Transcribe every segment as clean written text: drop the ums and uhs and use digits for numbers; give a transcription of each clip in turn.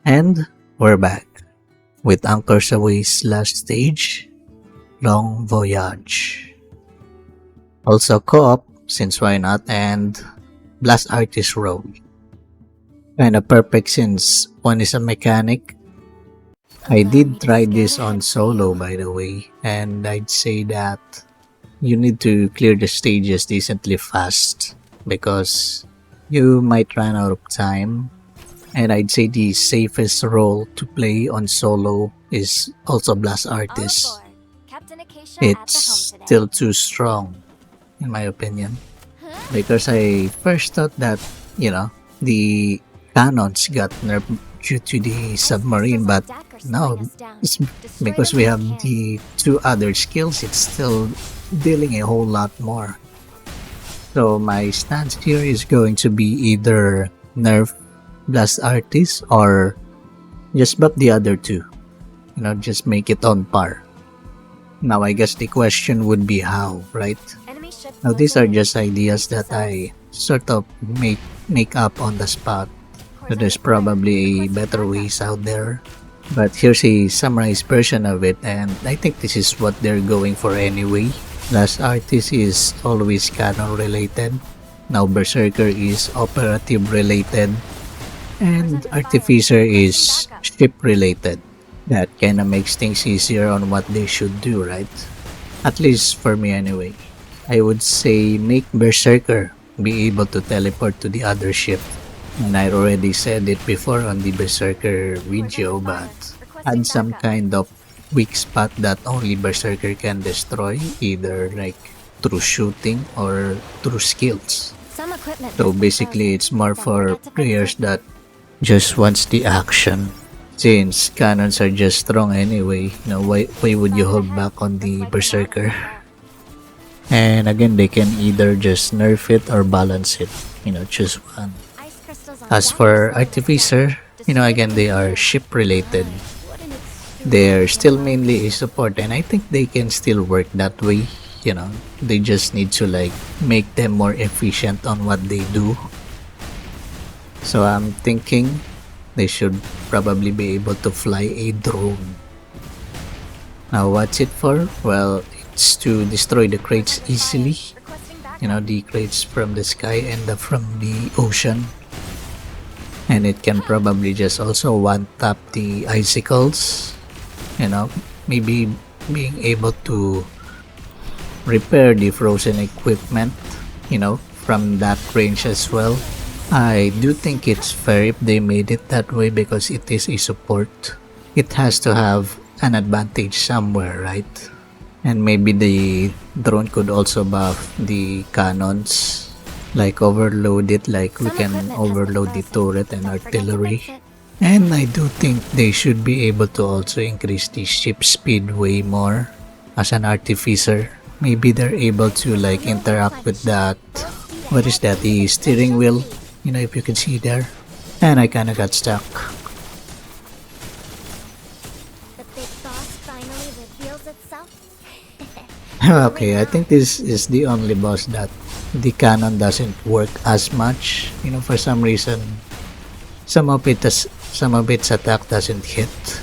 And we're back with Anchors Away's last stage, Long Voyage. Also co-op, since why not, and Blast Artist role. Kinda perfect since one is a mechanic. I did try this on solo by the way, and I'd say that you need to clear the stages decently fast because you might run out of time. And I'd say the safest role to play on solo is also Blast Artist. It's still too strong, in my opinion. Because I first thought that, the cannons got nerfed due to the submarine, but no, it's because we have the two other skills, it's still dealing a whole lot more. So my stance here is going to be either nerf Blast Artist or just buff the other two. Just make it on par. Now I guess the question would be how, right? Now these are just ideas that I sort of make up on the spot. So there's probably better ways out there. But here's a summarized version of it, and I think this is what they're going for anyway. Blast Artist is always canon related. Now Berserker is operative related. And Artificer is ship related. That kinda makes things easier on what they should do, right? At least for me anyway. I would say make Berserker be able to teleport to the other ship. And I already said it before on the Berserker video, but add some kind of weak spot that only Berserker can destroy, either like through shooting or through skills. So basically it's more for players that just wants the action. Since cannons are just strong anyway, why would you hold back on the Berserker? And again, they can either just nerf it or balance it, choose one. As for Artificer, again, they are ship related. They're still mainly a support, and I think they can still work that way. They just need to make them more efficient on what they do. So I'm thinking they should probably be able to fly a drone. Now what's it for? Well, it's to destroy the crates easily. The crates from the sky and from the ocean. And it can probably just also one-tap the icicles. Maybe being able to repair the frozen equipment, from that range as well. I do think it's fair if they made it that way because it is a support. It has to have an advantage somewhere, right? And maybe the drone could also buff the cannons, overload it, we can overload the turret and artillery. And I do think they should be able to also increase the ship speed way more as an Artificer. Maybe they're able to interact with that, what is that, the steering wheel, if you can see there. And I kinda got stuck. Okay, I think this is the only boss that the cannon doesn't work as much. For some reason, some of its attack doesn't hit.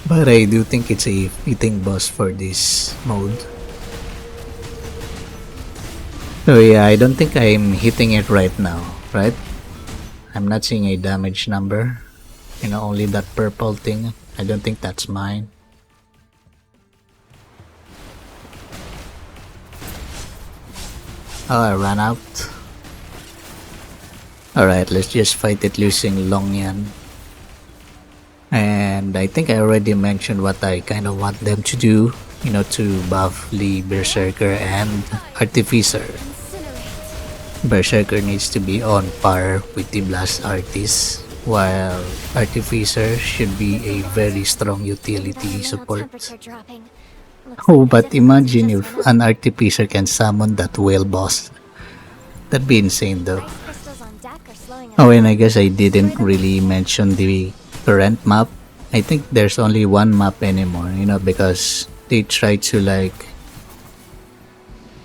But I do think it's a fitting boss for this mode. So yeah, I don't think I'm hitting it right now, right? I'm not seeing a damage number. Only that purple thing. I don't think that's mine. Oh, I ran out. Alright, let's just fight it using Longyan. And I think I already mentioned what I kind of want them to do, to buff the Berserker and Artificer. Berserker needs to be on par with the Blast Artist, while Artificer should be a very strong utility support. Oh, but imagine if an Artificer can summon that whale boss. That'd be insane though. Oh, and I guess I didn't really mention the current map. I think there's only one map anymore, because they try to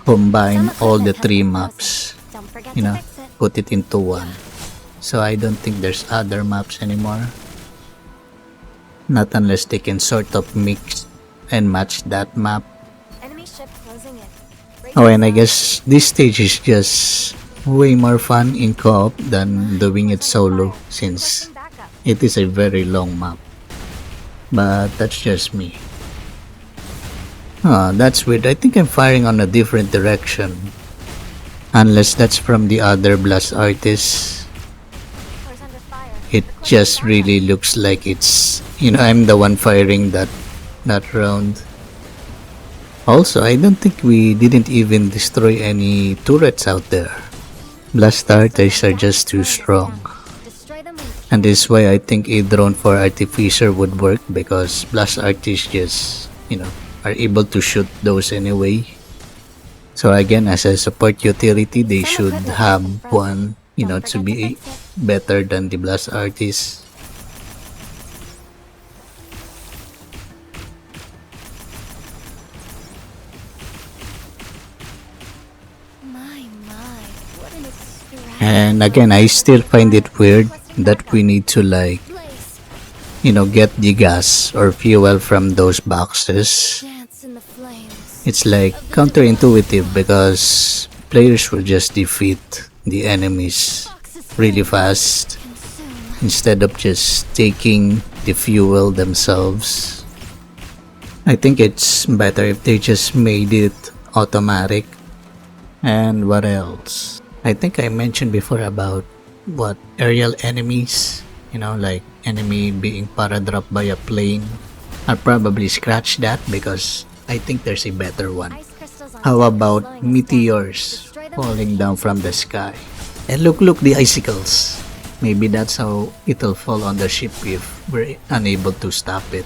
combine all the three maps. you know, put it into one. So I don't think there's other maps anymore. Not unless they can sort of mix and match that map. Oh, and I guess this stage is just way more fun in co-op than doing it solo since it is a very long map. But that's just me. That's weird. I think I'm firing on a different direction. Unless that's from the other blast artist. It just really looks like it's, I'm the one firing that round. Also, I don't think we didn't even destroy any turrets out there. Blast artists are just too strong. And this is why I think a drone for Artificer would work, because blast artists just, are able to shoot those anyway. So again, as a support utility, they should have one, to be better than the blast artist. And again, I still find it weird that we need to get the gas or fuel from those boxes. It's like counterintuitive because players will just defeat the enemies really fast instead of just taking the fuel themselves. I think it's better if they just made it automatic. And what else? I think I mentioned before about aerial enemies, like enemy being paradropped by a plane. I'll probably scratch that because I think there's a better one. How about meteors falling down from the sky? And look, the icicles. Maybe that's how it'll fall on the ship if we're unable to stop it.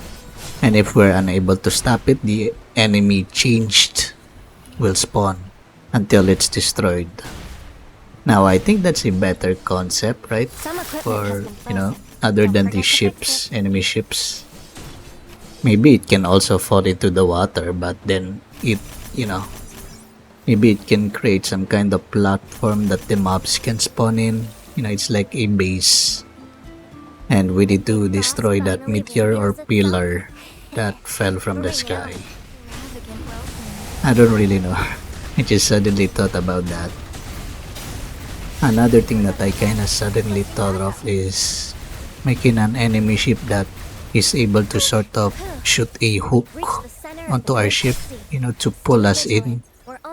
And if we're unable to stop it, the enemy changed will spawn until it's destroyed. Now, I think that's a better concept, right? For, other than the ships, enemy ships. Maybe it can also fall into the water, but then it, maybe it can create some kind of platform that the mobs can spawn in. It's like a base. And we need to destroy that meteor or pillar that fell from the sky. I don't really know. I just suddenly thought about that. Another thing that I kinda suddenly thought of is making an enemy ship that is able to sort of shoot a hook onto our ship, to pull us in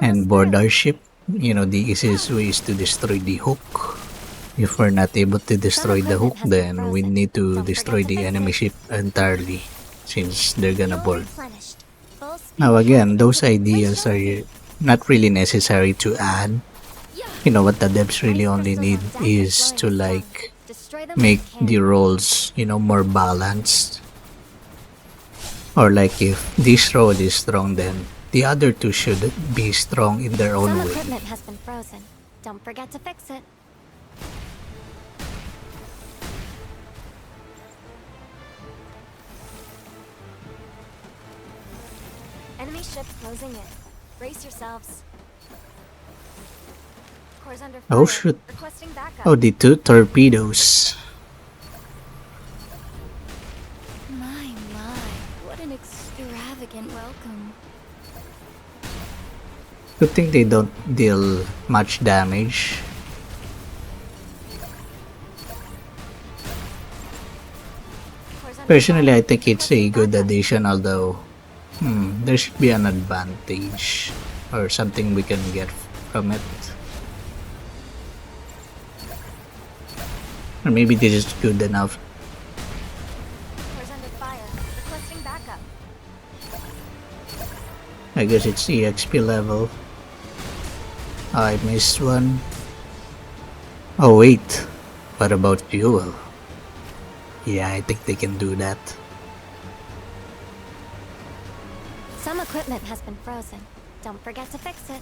and board our ship. The easiest way is to destroy the hook. If we're not able to destroy the hook, then we need to destroy the enemy ship entirely since they're gonna board. Now again, those ideas are not really necessary to add. What the devs really only need is to make the roles, more balanced. Or if this role is strong, then the other two should be strong in their own way. Equipment has been frozen. Don't forget to fix it. Enemy ship closing in. Brace yourselves. Oh shoot. Oh, the two torpedoes. My, what an extravagant welcome. Good thing they don't deal much damage. Personally, I think it's a good addition, although there should be an advantage or something we can get from it. Or maybe this is good enough. I guess it's EXP level. I missed one. Oh wait, what about fuel? Yeah, I think they can do that. Some equipment has been frozen. Don't forget to fix it.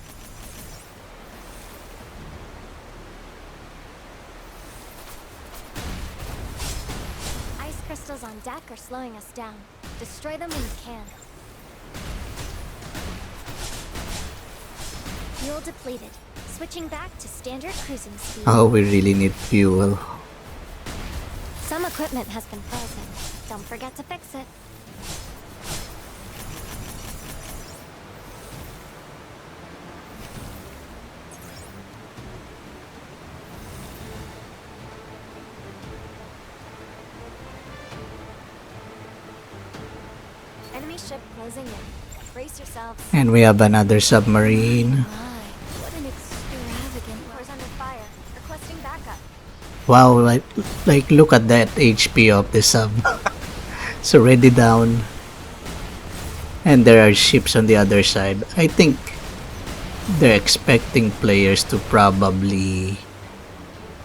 Ice crystals on deck are slowing us down. Destroy them when you can. Fuel depleted. Switching back to standard cruising speed. Oh, we really need fuel. Some equipment has been frozen. Don't forget to fix it. Enemy ship closing in. Brace yourselves. And we have another submarine. My, what an extravagant course under fire. Requesting backup. Wow, like look at that HP of the sub. It's already down. And there are ships on the other side. I think they're expecting players to probably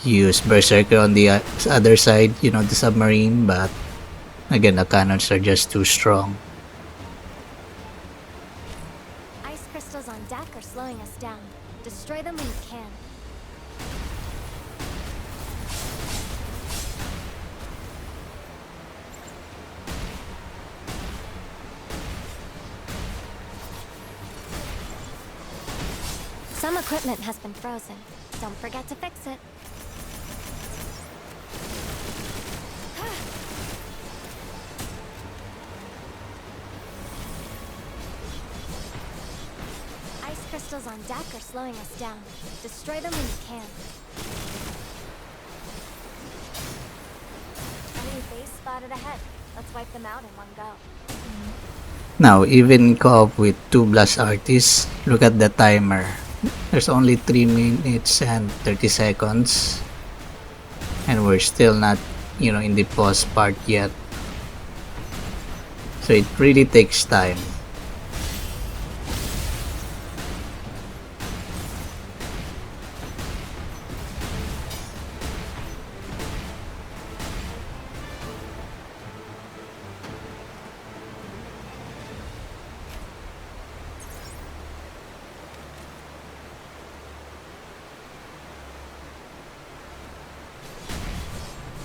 use Berserker on the other side, you know, the submarine, but again, the cannons are just too strong. Ice crystals on deck are slowing us down. Destroy them when you can. Some equipment has been frozen. Don't forget to fix it. Ice crystals on deck are slowing us down. Destroy them when you can. Enemy base spotted ahead. Let's wipe them out in one go. Now, even co-op with 2 blast artists, look at the timer. There's only 3 minutes and 30 seconds. And we're still not, you know, in the pause part yet. So it really takes time.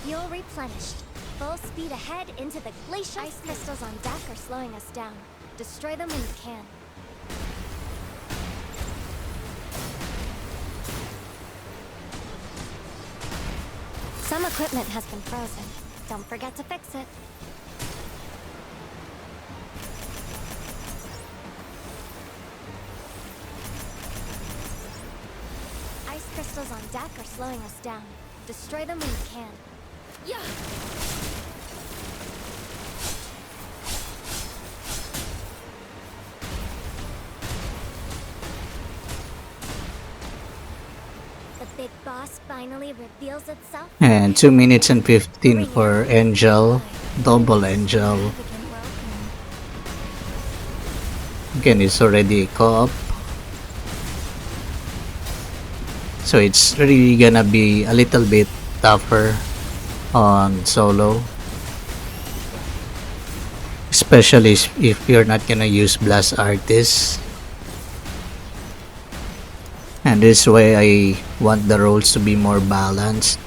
Fuel replenished. Full speed ahead into the glacial. Ice crystals on deck are slowing us down. Destroy them when you can. Some equipment has been frozen. Don't forget to fix it. Ice crystals on deck are slowing us down. Destroy them when you can. Yeah. The big boss finally reveals itself. And 2 minutes and 15 for Angel. Double Angel. Again, it's already co-op. So it's really gonna be a little bit tougher on solo, especially if you're not gonna use blast artists. And this way I want the roles to be more balanced.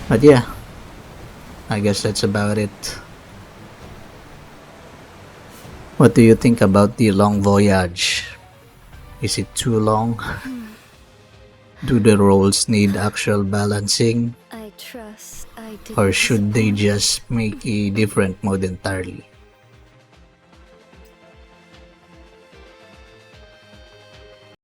But yeah, I guess that's about it. What do you think about the long voyage? Is it too long? Do the roles need actual balancing? I trust I did. Or should they just make a different mode entirely?